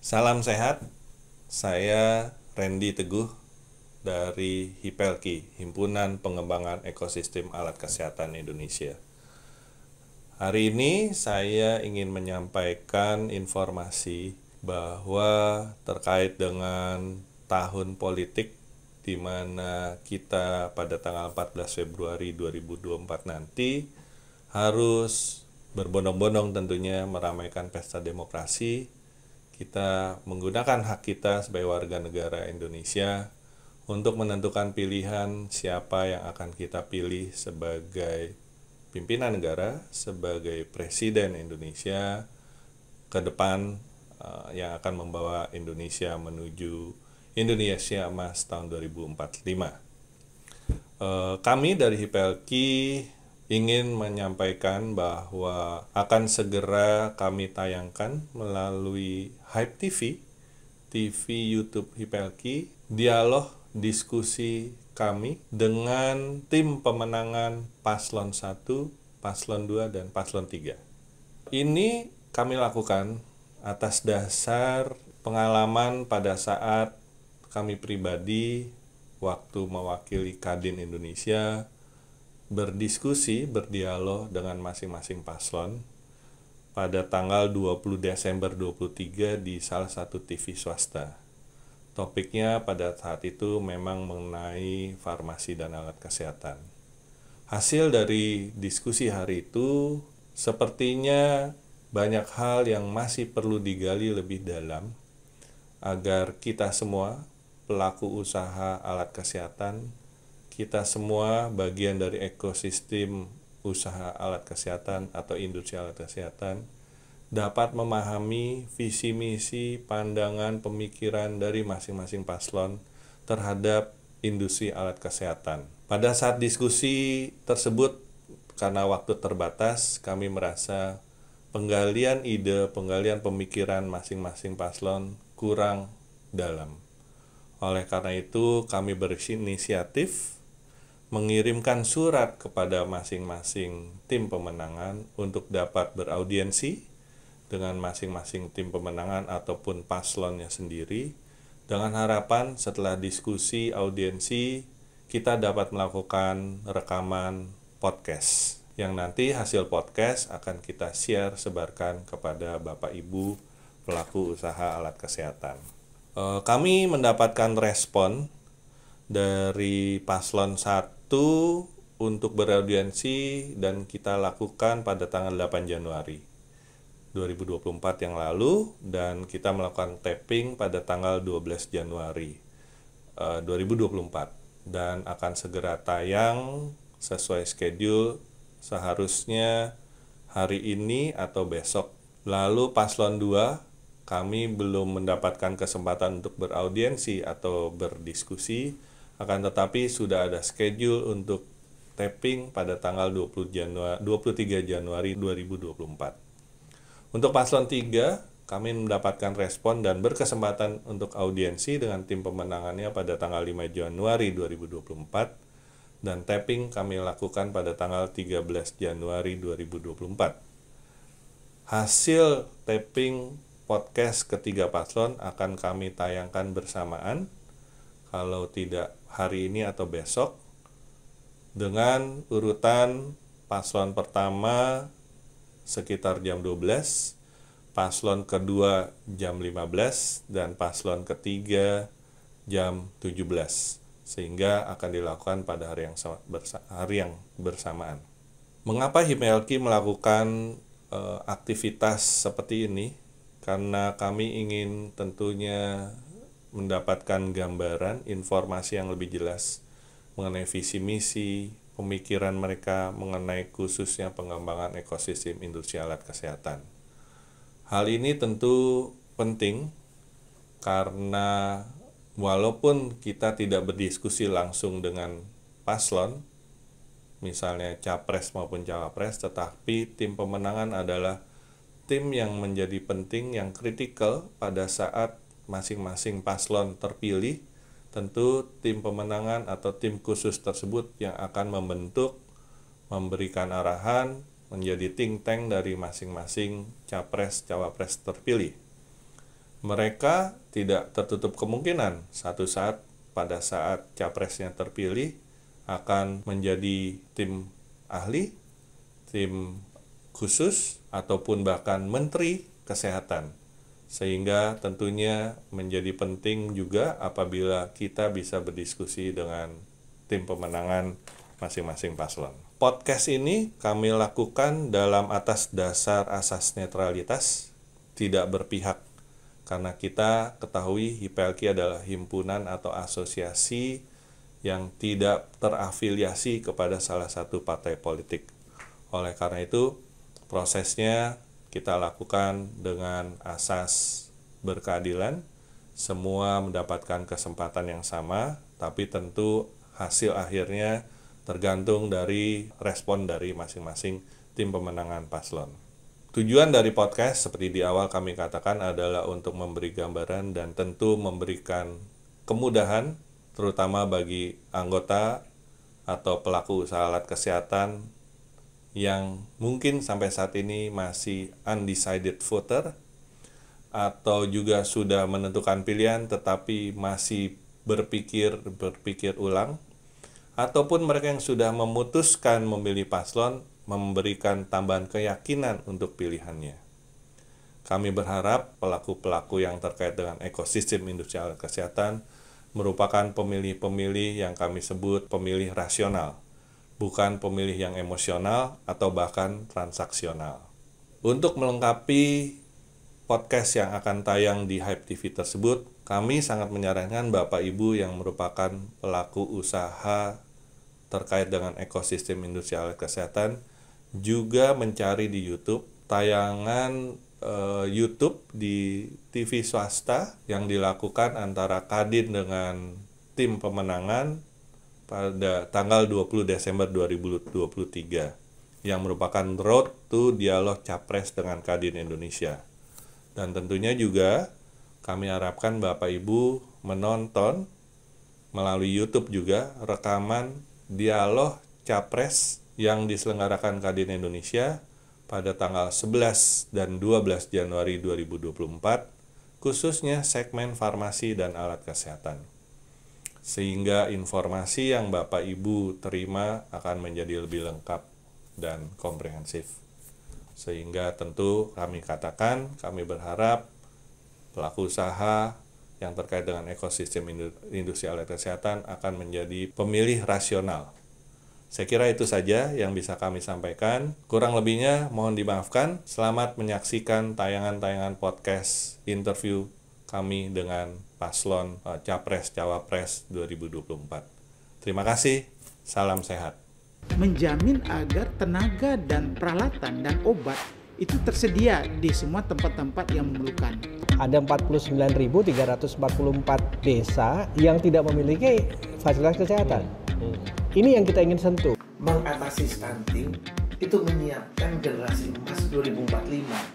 Salam sehat, saya Randy Teguh dari HIPELKI, Himpunan Pengembangan Ekosistem Alat Kesehatan Indonesia. Hari ini saya ingin menyampaikan informasi bahwa terkait dengan tahun politik di mana kita pada tanggal 14 Februari 2024 nanti harus berbondong-bondong tentunya meramaikan pesta demokrasi. Kita menggunakan hak kita sebagai warga negara Indonesia untuk menentukan pilihan siapa yang akan kita pilih sebagai pimpinan negara, sebagai presiden Indonesia ke depan yang akan membawa Indonesia menuju Indonesia Emas tahun 2045. Kami dari HIPELKI ingin menyampaikan bahwa akan segera kami tayangkan melalui Hype TV, TV YouTube HIPELKI, dialog diskusi kami dengan tim pemenangan Paslon 1, Paslon 2, dan Paslon 3. Ini kami lakukan atas dasar pengalaman pada saat kami pribadi waktu mewakili Kadin Indonesia berdiskusi, berdialog dengan masing-masing paslon pada tanggal 20 Desember 23 di salah satu TV swasta. Topiknya pada saat itu memang mengenai farmasi dan alat kesehatan. Hasil dari diskusi hari itu sepertinya banyak hal yang masih perlu digali lebih dalam agar kita semua pelaku usaha alat kesehatan, kita semua bagian dari ekosistem usaha alat kesehatan atau industri alat kesehatan dapat memahami visi misi, pandangan, pemikiran dari masing-masing paslon terhadap industri alat kesehatan. Pada saat diskusi tersebut, karena waktu terbatas, kami merasa penggalian ide, penggalian pemikiran masing-masing paslon kurang dalam. Oleh karena itu, kami berinisiatif mengirimkan surat kepada masing-masing tim pemenangan untuk dapat beraudiensi dengan masing-masing tim pemenangan ataupun paslonnya sendiri, dengan harapan setelah diskusi audiensi kita dapat melakukan rekaman podcast yang nanti hasil podcast akan kita share sebarkan kepada Bapak Ibu pelaku usaha alat kesehatan. Kami mendapatkan respon dari paslon 1 untuk beraudiensi dan kita lakukan pada tanggal 8 Januari 2024 yang lalu, dan kita melakukan taping pada tanggal 12 Januari 2024 dan akan segera tayang sesuai schedule seharusnya hari ini atau besok. Lalu paslon 2 kami belum mendapatkan kesempatan untuk beraudiensi atau berdiskusi, akan tetapi sudah ada schedule untuk taping pada tanggal 23 Januari 2024. Untuk paslon 3, kami mendapatkan respon dan berkesempatan untuk audiensi dengan tim pemenangannya pada tanggal 5 Januari 2024 dan taping kami lakukan pada tanggal 13 Januari 2024. Hasil taping podcast ketiga paslon akan kami tayangkan bersamaan, kalau tidak hari ini atau besok, dengan urutan paslon pertama sekitar jam 12, paslon kedua jam 15, dan paslon ketiga jam 17, sehingga akan dilakukan pada hari yang bersamaan. Mengapa HIPELKI melakukan aktivitas seperti ini? Karena kami ingin tentunya mendapatkan gambaran, informasi yang lebih jelas mengenai visi misi, pemikiran mereka mengenai khususnya pengembangan ekosistem industri alat kesehatan. Hal ini tentu penting karena walaupun kita tidak berdiskusi langsung dengan paslon, misalnya capres maupun cawapres, tetapi tim pemenangan adalah tim yang menjadi penting, yang kritikal pada saat masing-masing paslon terpilih. Tentu tim pemenangan atau tim khusus tersebut yang akan membentuk, memberikan arahan, menjadi think tank dari masing-masing capres cawapres terpilih. mereka tidak tertutup kemungkinan satu saat pada saat capresnya terpilih akan menjadi tim ahli, tim khusus, ataupun bahkan menteri kesehatan. Sehingga tentunya menjadi penting juga apabila kita bisa berdiskusi dengan tim pemenangan masing-masing paslon. Podcast ini kami lakukan dalam atas dasar asas netralitas, tidak berpihak. Karena kita ketahui HIPLK adalah himpunan atau asosiasi yang tidak terafiliasi kepada salah satu partai politik. Oleh karena itu, prosesnya kita lakukan dengan asas berkeadilan, semua mendapatkan kesempatan yang sama, tapi tentu hasil akhirnya tergantung dari respon dari masing-masing tim pemenangan paslon. Tujuan dari podcast seperti di awal kami katakan adalah untuk memberi gambaran dan tentu memberikan kemudahan terutama bagi anggota atau pelaku usaha alat kesehatan yang mungkin sampai saat ini masih undecided voter atau juga sudah menentukan pilihan tetapi masih berpikir ulang, ataupun mereka yang sudah memutuskan memilih paslon memberikan tambahan keyakinan untuk pilihannya. Kami berharap pelaku-pelaku yang terkait dengan ekosistem industri alat kesehatan merupakan pemilih-pemilih yang kami sebut pemilih rasional, bukan pemilih yang emosional atau bahkan transaksional. Untuk melengkapi podcast yang akan tayang di Hype TV tersebut, kami sangat menyarankan Bapak Ibu yang merupakan pelaku usaha terkait dengan ekosistem industri alat kesehatan juga mencari di YouTube tayangan YouTube di TV swasta yang dilakukan antara Kadin dengan tim pemenangan pada tanggal 20 Desember 2023 yang merupakan Road to Dialog Capres dengan Kadin Indonesia. Dan tentunya juga kami harapkan Bapak Ibu menonton melalui YouTube juga rekaman dialog Capres yang diselenggarakan Kadin Indonesia pada tanggal 11 dan 12 Januari 2024, khususnya segmen farmasi dan alat kesehatan. Sehingga informasi yang Bapak Ibu terima akan menjadi lebih lengkap dan komprehensif. Sehingga tentu kami katakan, kami berharap pelaku usaha yang terkait dengan ekosistem industri alat kesehatan akan menjadi pemilih rasional. Saya kira itu saja yang bisa kami sampaikan. Kurang lebihnya mohon dimaafkan. Selamat menyaksikan tayangan-tayangan podcast interview kami dengan paslon Capres-Cawapres 2024. Terima kasih, salam sehat. Menjamin agar tenaga dan peralatan dan obat itu tersedia di semua tempat-tempat yang memerlukan. Ada 49.344 desa yang tidak memiliki fasilitas kesehatan. Ini yang kita ingin sentuh. Mengatasi stunting itu menyiapkan generasi emas 2045.